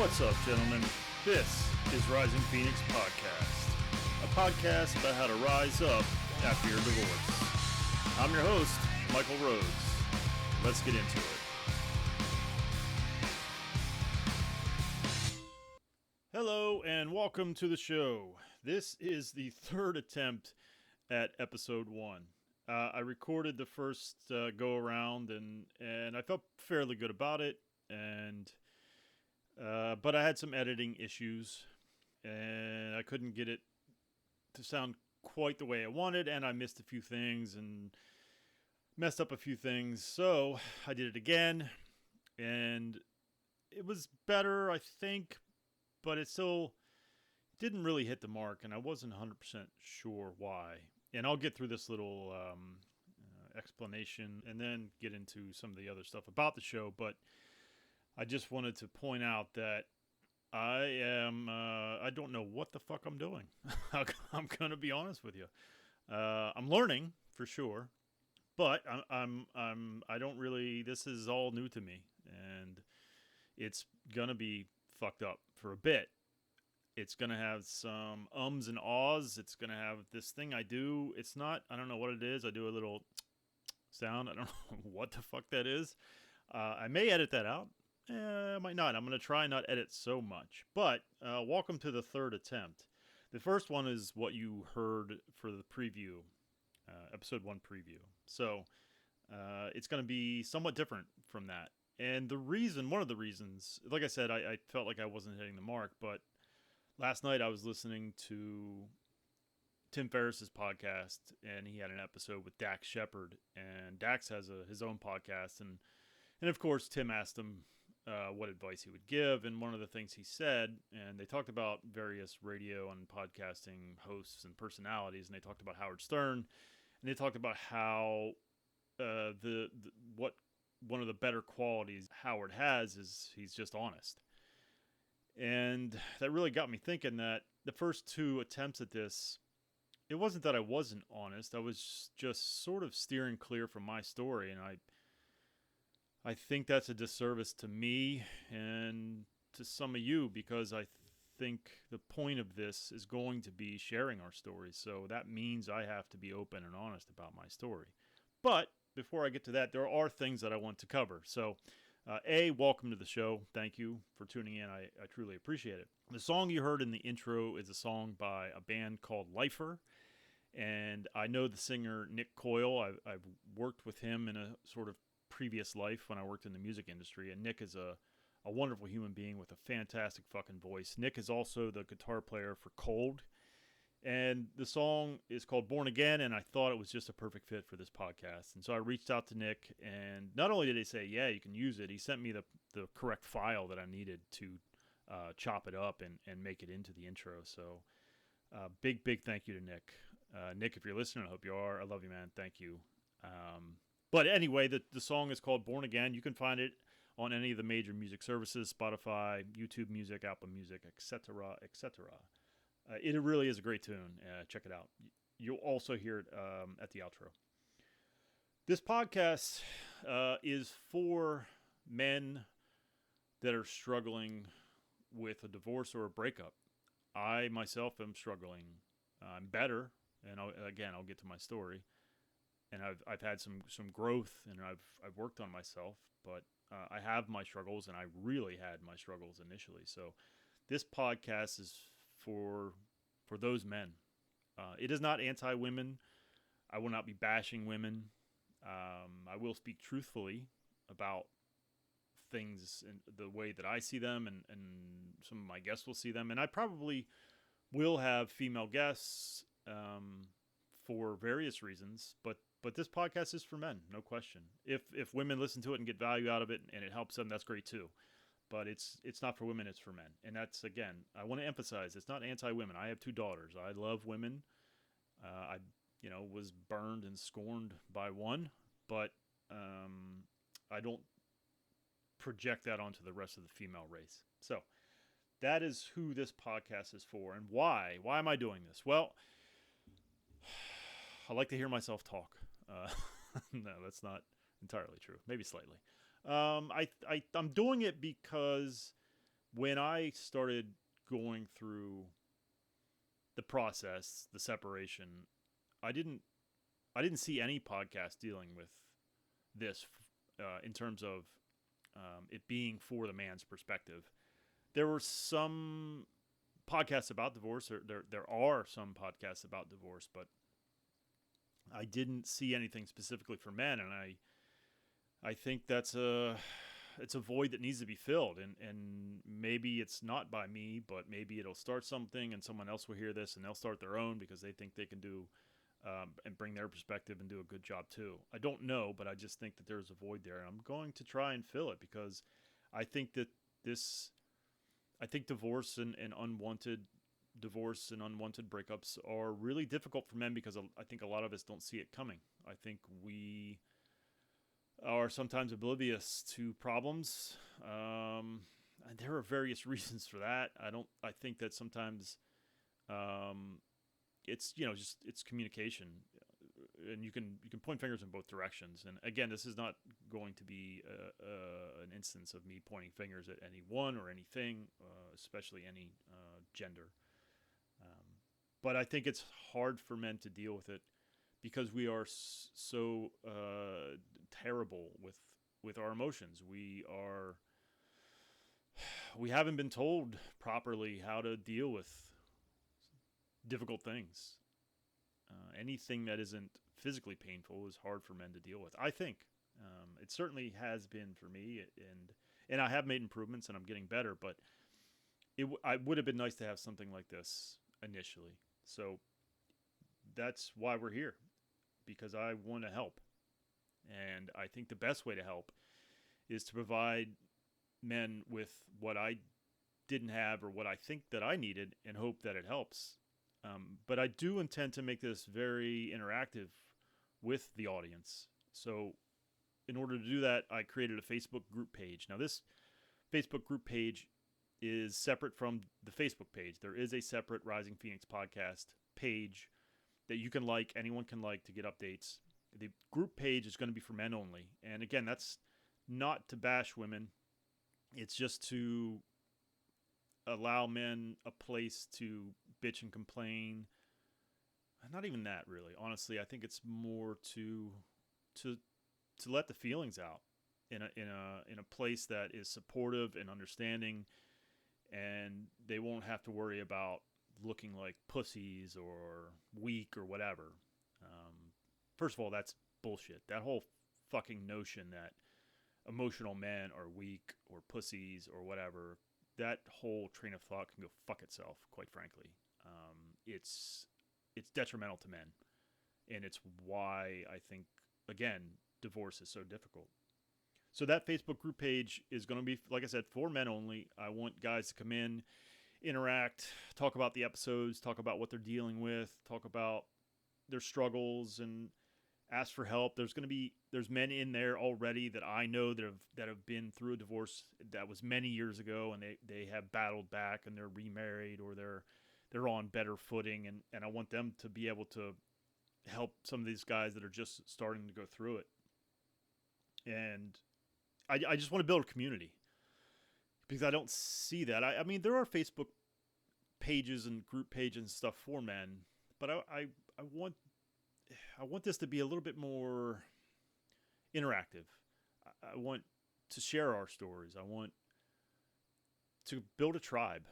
What's up, gentlemen? This is Rising Phoenix Podcast, a podcast about how to rise up after your divorce. I'm your host, Michael Rhodes. Let's get into it. Hello, and welcome to the show. This is the third attempt at episode 1. I recorded the first go-around, and I felt fairly good about it, but I had some editing issues, and I couldn't get it to sound quite the way I wanted, and I missed a few things and messed up a few things. So I did it again, and it was better, I think, but it still didn't really hit the mark, and I wasn't 100% sure why. And I'll get through this little explanation and then get into some of the other stuff about the show, but I just wanted to point out that I don't know what the fuck I'm doing. I'm going to be honest with you. I'm learning for sure, but I don't really, this is all new to me, and it's going to be fucked up for a bit. It's going to have some ums and ahs. It's going to have this thing I do. It's not, I don't know what it is. I do a little sound. I don't know what the fuck that is. I may edit that out. I might not. I'm going to try not edit so much. But welcome to the third attempt. The first one is what you heard for the preview, episode 1 preview. So it's going to be somewhat different from that. And one of the reasons, like I said, I felt like I wasn't hitting the mark. But last night I was listening to Tim Ferriss's podcast, and he had an episode with Dax Shepard. And Dax has his own podcast, and of course, Tim asked him what advice he would give, and one of the things he said, and they talked about various radio and podcasting hosts and personalities, and they talked about Howard Stern, and they talked about how what one of the better qualities Howard has is he's just honest. And that really got me thinking that the first 2 attempts at this, it wasn't that I wasn't honest, I was just sort of steering clear from my story, and I think that's a disservice to me and to some of you, because I think the point of this is going to be sharing our stories. So that means I have to be open and honest about my story. But before I get to that, there are things that I want to cover. So, welcome to the show. Thank you for tuning in. I truly appreciate it. The song you heard in the intro is a song by a band called Lifer. And I know the singer Nick Coyle. I've worked with him in a sort of previous life when I worked in the music industry, and Nick is a wonderful human being with a fantastic fucking voice. Nick is also the guitar player for Cold, and the song is called Born Again, and I thought it was just a perfect fit for this podcast. And so I reached out to Nick, and not only did he say, yeah, you can use it, he sent me the correct file that I needed to chop it up and make it into the intro. So big thank you to Nick. Nick, if you're listening, I hope you are. I love you, man. Thank you. But anyway, the song is called Born Again. You can find it on any of the major music services, Spotify, YouTube Music, Apple Music, etc., etc. It really is a great tune. Check it out. You'll also hear it at the outro. This podcast is for men that are struggling with a divorce or a breakup. I myself am struggling. I'm better, and I'll get to my story. And I've had some growth, and I've worked on myself, but I have my struggles, and I really had my struggles initially. So this podcast is for those men. It is not anti-women. I will not be bashing women. I will speak truthfully about things in the way that I see them, and some of my guests will see them. And I probably will have female guests for various reasons, but this podcast is for men, no question. If women listen to it and get value out of it and it helps them, that's great too. But it's not for women, it's for men. And that's, again, I want to emphasize, it's not anti-women. I have 2 daughters. I love women. I was burned and scorned by one, but I don't project that onto the rest of the female race. So that is who this podcast is for. And why? Why am I doing this? Well, I like to hear myself talk. No, that's not entirely true. Maybe slightly. I'm doing it because when I started going through the process, the separation, I didn't I didn't see any podcast dealing with this in terms of it being for the man's perspective. There were some podcasts about divorce. There are some podcasts about divorce, but I didn't see anything specifically for men, and I think that's a void that needs to be filled, and maybe it's not by me, but maybe it'll start something, and someone else will hear this, and they'll start their own because they think they can do and bring their perspective and do a good job too. I don't know, but I just think that there's a void there, and I'm going to try and fill it because I think that this, I think divorce and unwanted breakups are really difficult for men because I think a lot of us don't see it coming. I think we are sometimes oblivious to problems. And there are various reasons for that. I think that sometimes um, it's just it's communication, and you can point fingers in both directions. And again, this is not going to be an instance of me pointing fingers at anyone or anything, especially any gender. Um, but I think it's hard for men to deal with it because we are so terrible with our emotions. We haven't been told properly how to deal with difficult things. Anything that isn't physically painful is hard for men to deal with. I think it certainly has been for me, and I have made improvements, and I'm getting better. But I would have been nice to have something like this initially. So that's why we're here, because I want to help. And I think the best way to help is to provide men with what I didn't have or what I think that I needed and hope that it helps. But I do intend to make this very interactive with the audience. So in order to do that, I created a Facebook group page. Now, this Facebook group page is separate from the Facebook page. There is a separate Rising Phoenix podcast page that you can like, anyone can like to get updates. The group page is going to be for men only. And again, that's not to bash women. It's just to allow men a place to bitch and complain. Not even that, really. Honestly, I think it's more to let the feelings out in a place that is supportive and understanding, and they won't have to worry about looking like pussies or weak or whatever. First of all, that's bullshit. That whole fucking notion that emotional men are weak or pussies or whatever, that whole train of thought can go fuck itself, quite frankly. It's detrimental to men, and it's why I think, again, divorce is so difficult. So that Facebook group page is going to be, like I said, for men only. I want guys to come in, interact, talk about the episodes, talk about what they're dealing with, talk about their struggles, and ask for help. There's men in there already that I know that have been through a divorce that was many years ago, and they have battled back, and they're remarried, or they're on better footing, and I want them to be able to help some of these guys that are just starting to go through it. And I just want to build a community because I don't see that. I mean, there are Facebook pages and group pages and stuff for men, but I want this to be a little bit more interactive. I want to share our stories. I want to build a tribe.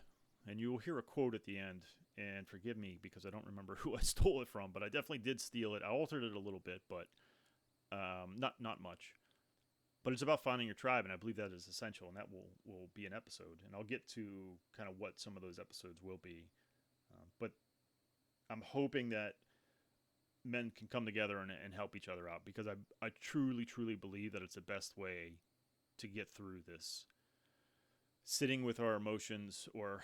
And you will hear a quote at the end, and forgive me because I don't remember who I stole it from, but I definitely did steal it. I altered it a little bit, but not much. But it's about finding your tribe, and I believe that is essential, and that will be an episode. And I'll get to kind of what some of those episodes will be. But I'm hoping that men can come together and help each other out, because I truly, truly believe that it's the best way to get through this. Sitting with our emotions, or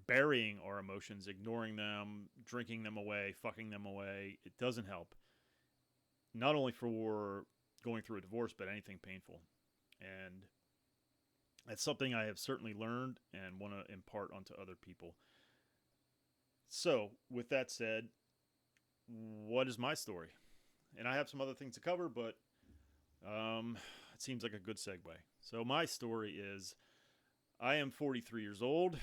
burying our emotions, ignoring them, drinking them away, fucking them away, it doesn't help. Not only for going through a divorce, but anything painful. And that's something I have certainly learned and want to impart onto other people. So, with that said, what is my story? And I have some other things to cover, but it seems like a good segue. So my story is I am 43 years old,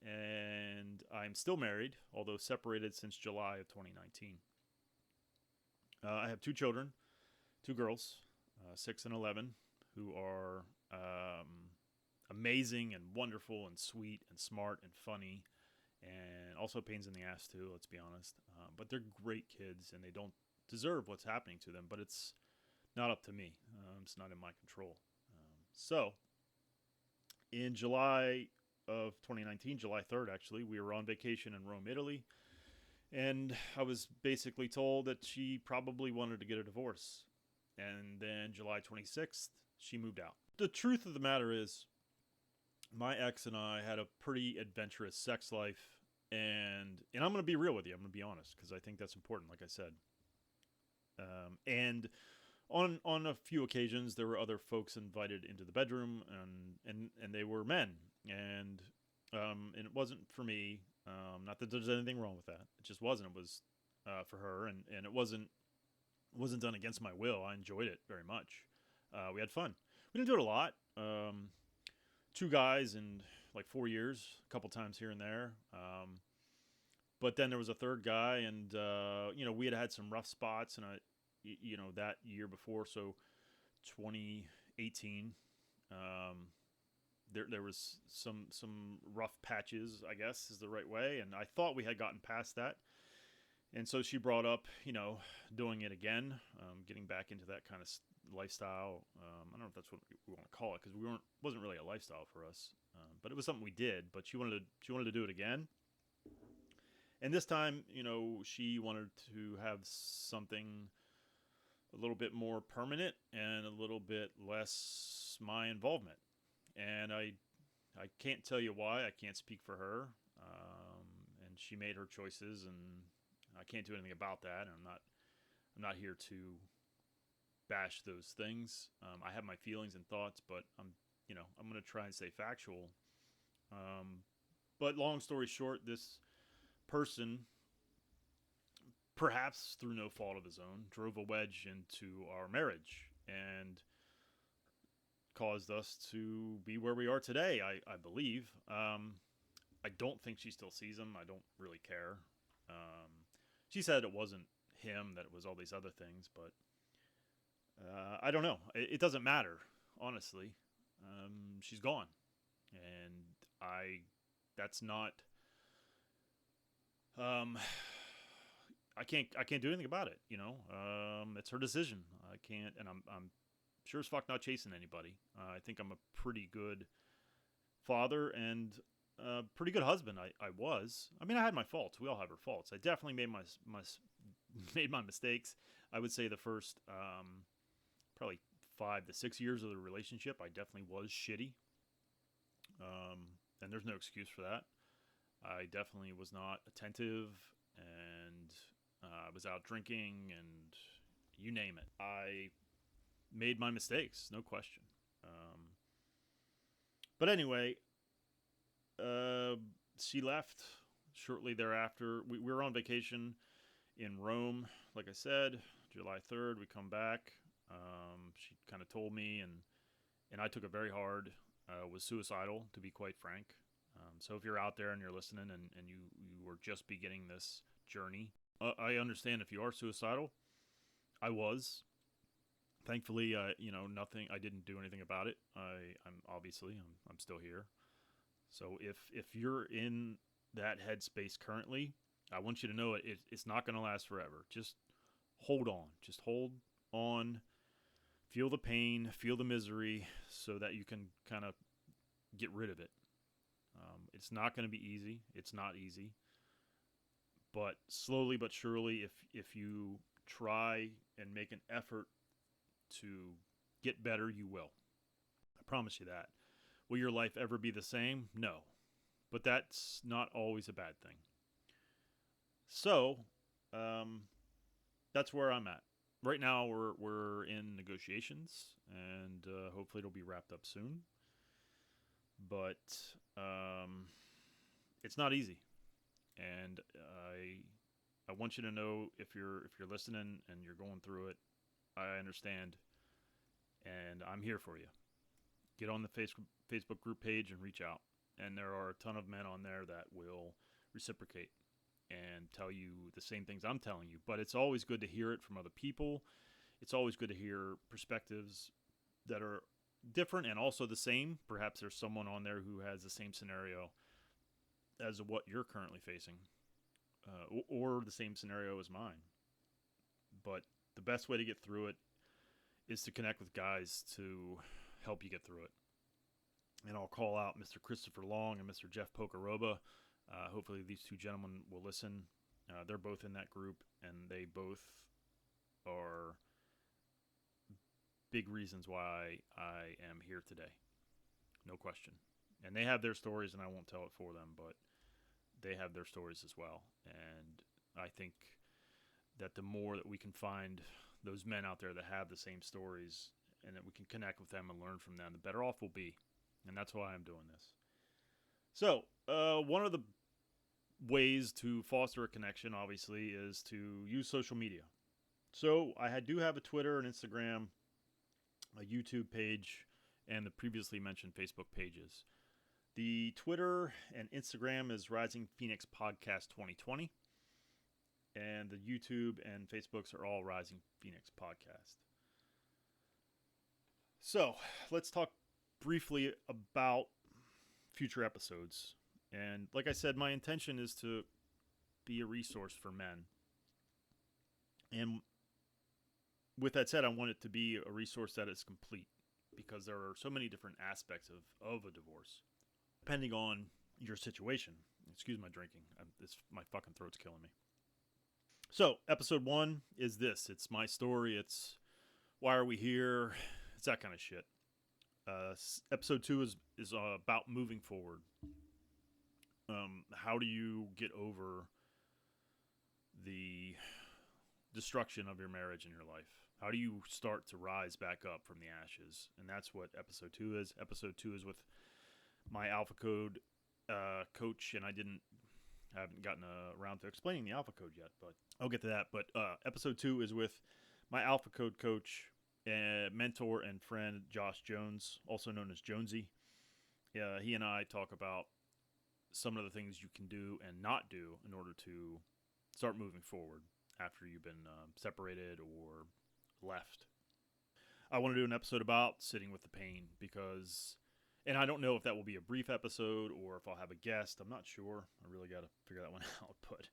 and I'm still married, although separated since July of 2019. I have two children, two girls, 6 and 11, who are amazing and wonderful and sweet and smart and funny, and also pains in the ass too. Let's be honest, but they're great kids, and they don't deserve what's happening to them. But it's not up to me. It's not in my control. So in July of 2019, July 3rd, actually, we were on vacation in Rome, Italy, and I was basically told that she probably wanted to get a divorce. And then July 26th, she moved out. The truth of the matter is, my ex and I had a pretty adventurous sex life, and I'm going to be real with you. I'm going to be honest because I think that's important. Like I said, and on a few occasions there were other folks invited into the bedroom, and they were men, and it wasn't for me. Not that there's anything wrong with that. It just wasn't. It was for her, and it wasn't done against my will. I enjoyed it very much. We had fun. We didn't do it a lot. Two guys in like 4 years, a couple times here and there. But then there was a third guy, and we had some rough spots, and that year before, so 2018, there was some rough patches, I guess is the right way, and I thought we had gotten past that. And so she brought up, doing it again, getting back into that kind of lifestyle. I don't know if that's what we want to call it, because wasn't really a lifestyle for us, but it was something we did. But she wanted to do it again, and this time, she wanted to have something a little bit more permanent and a little bit less my involvement. And I can't tell you why. I can't speak for her, and she made her choices, and I can't do anything about that. And I'm not here to bash those things. I have my feelings and thoughts, but I'm going to try and stay factual. But long story short, this person, perhaps through no fault of his own, drove a wedge into our marriage and caused us to be where we are today, I believe. I don't think she still sees him. I don't really care. She said it wasn't him, that it was all these other things, but I don't know. It doesn't matter, honestly. She's gone, and that's not. I can't do anything about it. It's her decision. I can't, and I'm sure as fuck not chasing anybody. I think I'm a pretty good father and pretty good husband. I was. I mean, I had my faults. We all have our faults. I definitely made made my mistakes. I would say the first probably 5 to 6 years of the relationship, I definitely was shitty. And there's no excuse for that. I definitely was not attentive, and I was out drinking, and you name it. I made my mistakes, no question. But anyway, she left shortly thereafter. We were on vacation in Rome, like I said, July 3rd. We come back. She kind of told me, and I took it very hard. Was suicidal, to be quite frank. So if you're out there and you're listening, and you were just beginning this journey, I understand if you are suicidal. I was. Thankfully, nothing. I didn't do anything about it. I'm still here. So if you're in that headspace currently, I want you to know it's not going to last forever. Just hold on. Just hold on. Feel the pain, feel the misery, so that you can kind of get rid of it. It's not going to be easy. It's not easy. But slowly but surely, if you try and make an effort to get better, you will. I promise you that. Will your life ever be the same? No. But that's not always a bad thing. So, that's where I'm at. Right now, we're in negotiations, and hopefully it'll be wrapped up soon. But it's not easy, and I want you to know, if you're listening and you're going through it, I understand, and I'm here for you. get on the Facebook group page and reach out. And there are a ton of men on there that will reciprocate and tell you the same things I'm telling you. But it's always good to hear it from other people. It's always good to hear perspectives that are different and also the same. Perhaps there's someone on there who has the same scenario as what you're currently facing, or the same scenario as mine. But the best way to get through it is to connect with guys to help you get through it. And I'll call out Mr. Christopher Long and Mr. Jeff Pocoroba. Hopefully these two gentlemen will listen. They're both in that group, and they both are big reasons why I am here today. No question. And they have their stories, and I won't tell it for them, but they have their stories as well. And I think that the more that we can find those men out there that have the same stories and that we can connect with them and learn from them, the better off we'll be. And that's why I'm doing this. So, one of the ways to foster a connection, obviously, is to use social media. So, I do have a Twitter and Instagram, a YouTube page, and the previously mentioned Facebook pages. The Twitter and Instagram is Rising Phoenix Podcast 2020. And the YouTube and Facebooks are all Rising Phoenix Podcast. So, let's talk briefly about future episodes. And like I said, my intention is to be a resource for men. And with that said, I want it to be a resource that is complete, because there are so many different aspects of a divorce, depending on your situation. Excuse my drinking. My fucking throat's killing me. So, episode 1 is this. It's my story. It's why are we here? It's that kind of shit. Episode 2 is about moving forward. How do you get over the destruction of your marriage and your life? How do you start to rise back up from the ashes? And that's what episode 2 is. Episode 2 is with my Alpha Code coach, and I haven't gotten around to explaining the Alpha Code yet, but I'll get to that. But episode 2 is with my Alpha Code coach, mentor and friend, Josh Jones, also known as Jonesy. He and I talk about some of the things you can do and not do in order to start moving forward after you've been separated or left. I want to do an episode about sitting with the pain because, and I don't know if that will be a brief episode or if I'll have a guest. I'm not sure. I really got to figure that one out. But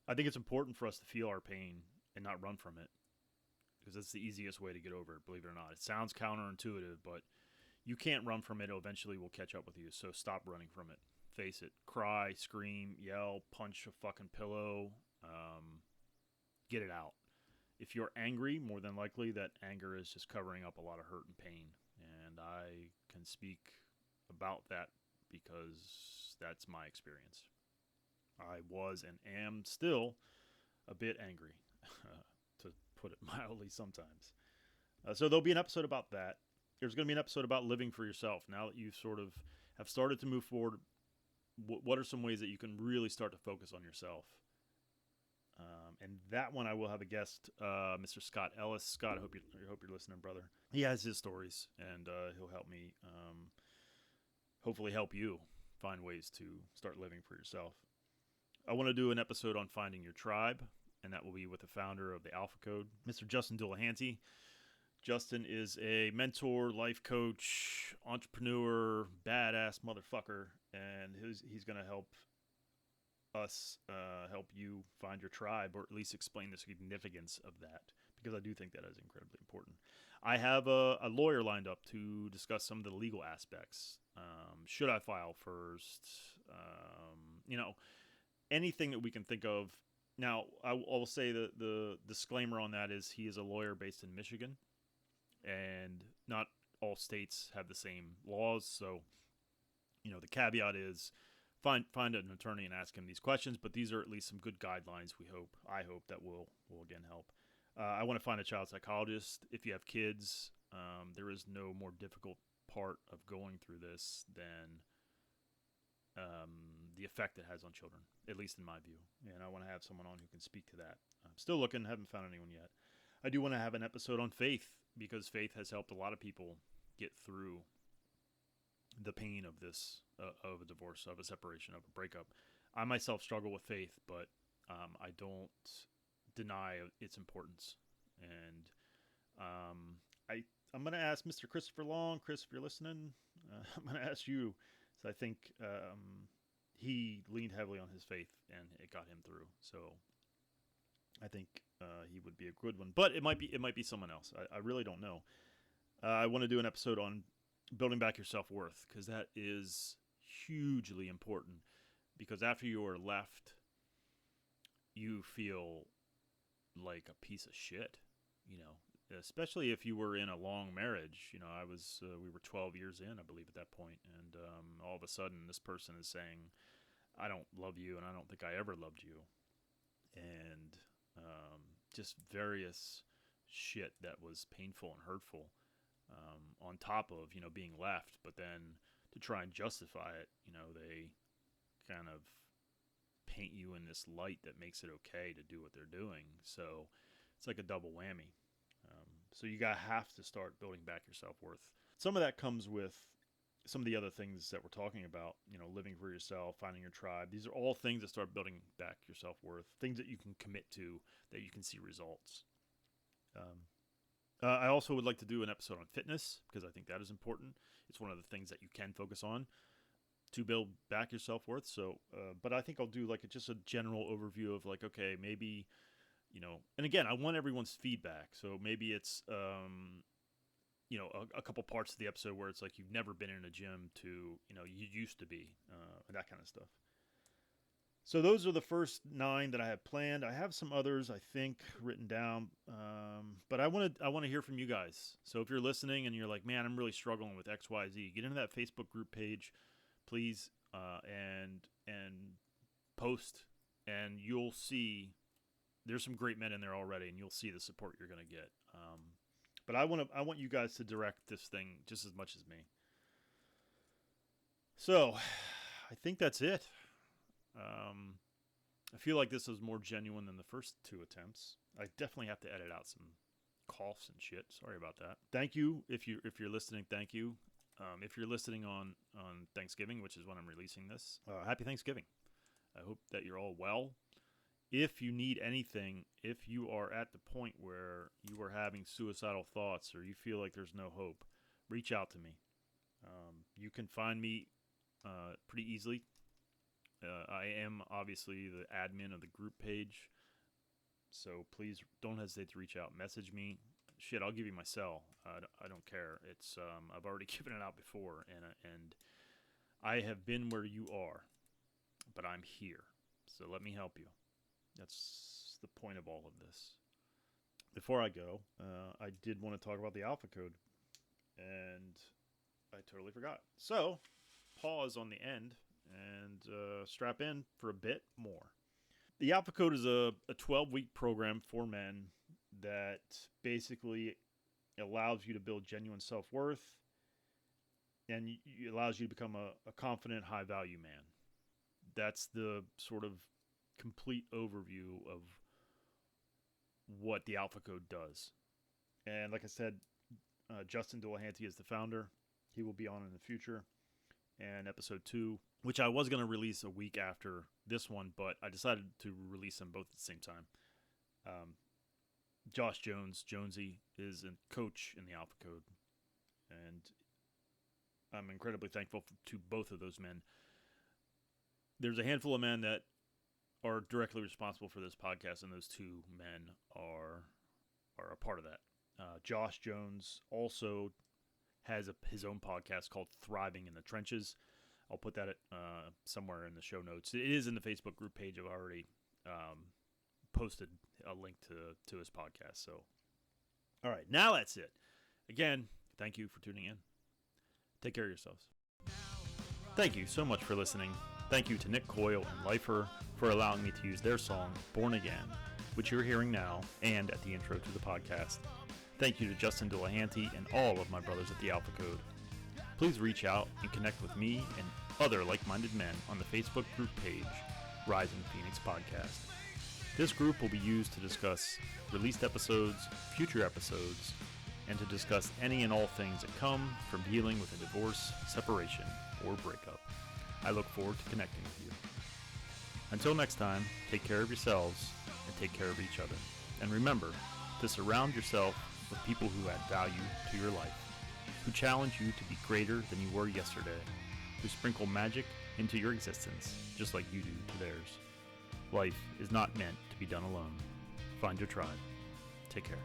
I think it's important for us to feel our pain and not run from it, because that's the easiest way to get over it, believe it or not. It sounds counterintuitive, but you can't run from it. It eventually will catch up with you, so stop running from it. Face it. Cry, scream, yell, punch a fucking pillow. Get it out. If you're angry, more than likely that anger is just covering up a lot of hurt and pain. And I can speak about that because that's my experience. I was and am still a bit angry, to put it mildly sometimes. So there'll be an episode about that. There's going to be an episode about living for yourself. Now that you sort of have started to move forward, what are some ways that you can really start to focus on yourself? And that one I will have a guest, Mr. Scott Ellis. Scott, I hope you're listening, brother. He has his stories, and he'll help me, hopefully help you find ways to start living for yourself. I want to do an episode on finding your tribe, and that will be with the founder of the Alpha Code, Mr. Justin Dulahanty. Justin is a mentor, life coach, entrepreneur, badass motherfucker, and he's going to help us help you find your tribe, or at least explain the significance of that, because I do think that is incredibly important. I have a lawyer lined up to discuss some of the legal aspects. Should I file first? Anything that we can think of. Now, I will say that the disclaimer on that is he is a lawyer based in Michigan, and not all states have the same laws. So, the caveat is find an attorney and ask him these questions, but these are at least some good guidelines I hope that will again help. I want to find a child psychologist. If you have kids, there is no more difficult part of going through this than the effect it has on children, at least in my view. And I want to have someone on who can speak to that. I'm still looking, haven't found anyone yet. I do want to have an episode on faith, because faith has helped a lot of people get through the pain of this, of a divorce, of a separation, of a breakup. I myself struggle with faith, but I don't deny its importance. And I'm going to ask Mr. Christopher Long. Chris, if you're listening, I'm going to ask you. So I think he leaned heavily on his faith, and it got him through. So I think he would be a good one. But it might be someone else. I really don't know. I want to do an episode on building back your self-worth, because that is hugely important. Because after you are left, you feel like a piece of shit, especially if you were in a long marriage. We were 12 years in, I believe, at that point, and all of a sudden this person is saying, I don't love you, and I don't think I ever loved you, and just various shit that was painful and hurtful, on top of, being left. But then to try and justify it, they kind of paint you in this light that makes it okay to do what they're doing. So it's like a double whammy. So you have to start building back your self-worth. Some of that comes with some of the other things that we're talking about, living for yourself, finding your tribe. These are all things that start building back your self-worth, things that you can commit to, that you can see results. I also would like to do an episode on fitness, because I think that is important. It's one of the things that you can focus on to build back your self-worth. So, but I think I'll do just a general overview of okay, maybe, and again, I want everyone's feedback. So maybe it's, a couple parts of the episode where it's like you've never been in a gym to, you used to be, that kind of stuff. So those are the first 9 that I have planned. I have some others, I think, written down, but I want to hear from you guys. So if you're listening and you're like, man, I'm really struggling with XYZ, get into that Facebook group page, please, and post, and you'll see there's some great men in there already, and you'll see the support you're going to get. But I want you guys to direct this thing just as much as me. So I think that's it. I feel like this is more genuine than the first 2 attempts. I definitely have to edit out some coughs and shit. Sorry about that. Thank you if you're listening. Thank you. If you're listening on Thanksgiving, which is when I'm releasing this, happy Thanksgiving. I hope that you're all well. If you need anything, if you are at the point where you are having suicidal thoughts or you feel like there's no hope, reach out to me. You can find me pretty easily. I am obviously the admin of the group page, so please don't hesitate to reach out. Message me. Shit, I'll give you my cell. I don't care. It's I've already given it out before, and I have been where you are, but I'm here. So let me help you. That's the point of all of this. Before I go, I did want to talk about the Alpha Code, and I totally forgot. So pause on the end and strap in for a bit more. The Alpha Code is a 12-week program for men that basically allows you to build genuine self-worth, and it allows you to become a confident, high-value man. That's the sort of complete overview of what the Alpha Code does. And like I said, Justin Delahanty is the founder. He will be on in the future. And episode 2, which I was going to release a week after this one, but I decided to release them both at the same time. Josh Jonesy, is a coach in the Alpha Code, and I'm incredibly thankful to both of those men. There's a handful of men that are directly responsible for this podcast, and those 2 men are a part of that. Josh Jones also has his own podcast called Thriving in the Trenches. I'll put that somewhere in the show notes. It is in the Facebook group page. I've already posted a link to his podcast. So, all right, now that's it. Again, thank you for tuning in. Take care of yourselves. Thank you so much for listening. Thank you to Nick Coyle and Lifer for allowing me to use their song, Born Again, which you're hearing now and at the intro to the podcast. Thank you to Justin Delahanty and all of my brothers at the Alpha Code. Please reach out and connect with me and other like-minded men on the Facebook group page, Rising Phoenix Podcast. This group will be used to discuss released episodes, future episodes, and to discuss any and all things that come from dealing with a divorce, separation, or breakup. I look forward to connecting with you. Until next time, take care of yourselves and take care of each other. And remember to surround yourself with people who add value to your life, who challenge you to be greater than you were yesterday, who sprinkle magic into your existence just like you do to theirs. Life is not meant to be done alone. Find your tribe. Take care.